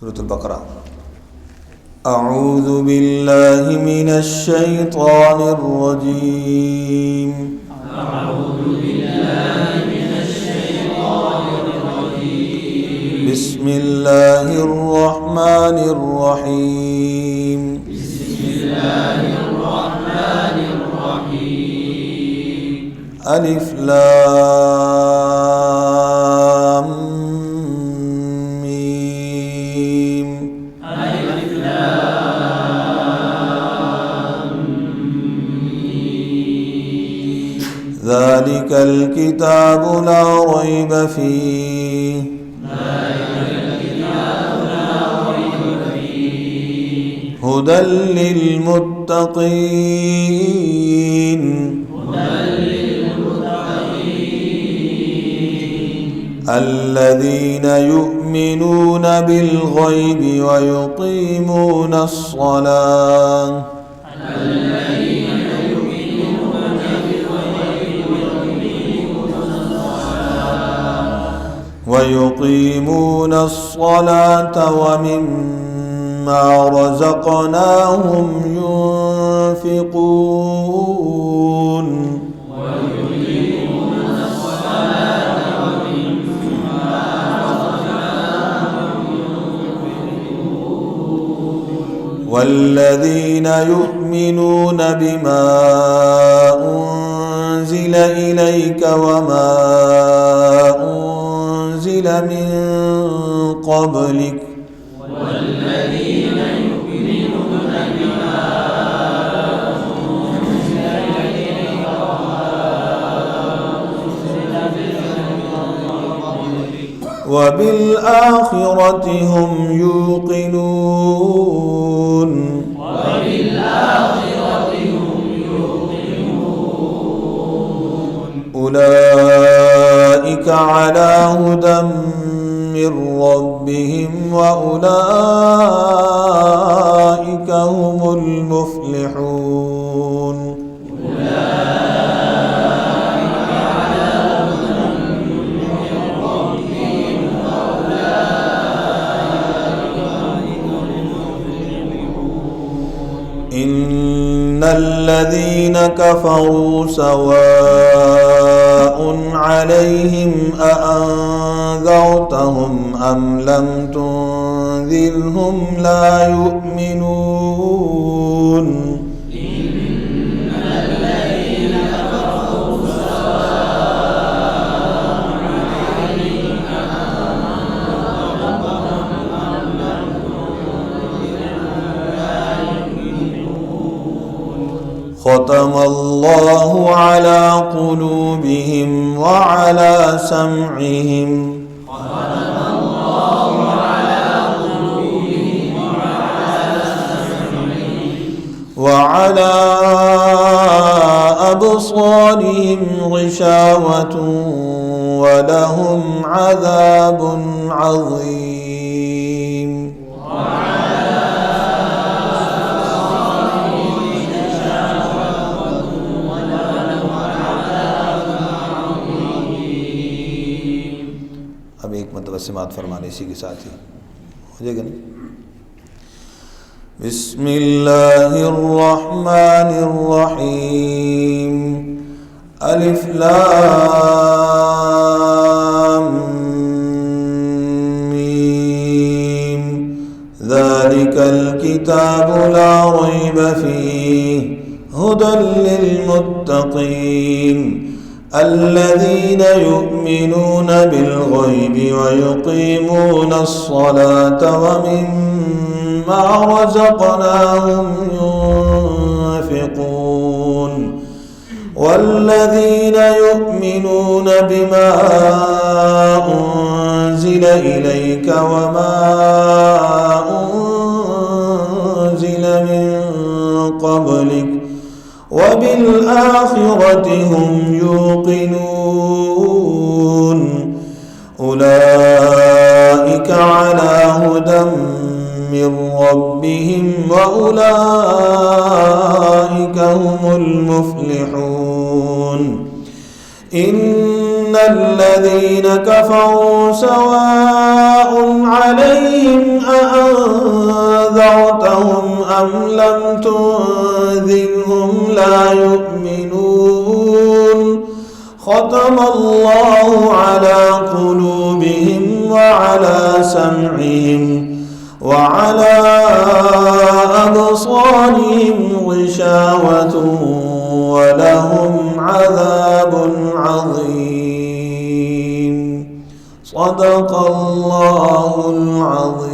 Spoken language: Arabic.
سورة البقرة. أعوذ بالله من الشيطان الرجيم. أعوذ بالله من الشيطان الرجيم. بسم الله الرحمن الرحيم. بسم الله الرحمن الرحيم. ألف لام ميم. ألف لام ميم. ذلك الكتاب لا ريب فيه. هدى للمتقين. الذين يؤمنون بالغيب ويقيمون الصلاة. ويقيمون الصلاة ومما رزقناهم ينفقون. والذين يؤمنون بما أنزل إليك وما أنزل من قبلك. والذين يؤمنون بما أنزل إليك وبالآخرة هم يوقنون. أولئك على هدى من ربهم وأولئك هم المفلحون. إن الذين كفروا سواء عليهم أأنذرتهم أم لم تنذرهم لا يؤمنون. ختم الله على قلوبهم وعلى سمعهم وعلى أبصارهم غشاوة ولهم عذاب عظيم. अब एक मतलब समात फरमाने इसी के साथ ही हो जाएगा नहीं। बिस्मिल्लाहिर्रहमानिर्रहीम। अलिफ लाम मीम। ज़ालिकल किताबु ला रैब फीह हुदल लिलमुत्तक़ीन الذين يؤمنون بالغيب ويقيمون الصلاة ومما رزقناهم ينفقون. والذين يؤمنون بما أنزل إليك وما أنزل من قبلك وبالآخرة هم يوقنون. أولئك على هدى من ربهم وأولئك هم المفلحون. إن الذين كفروا سواء عليهم أأنذرتهم أم لم تنذرهم لا يؤمنون ختم الله على قلوبهم وعلى سمعهم وعلى أبصارهم غشاوة ولهم عذاب عظيم. صدق الله العظيم.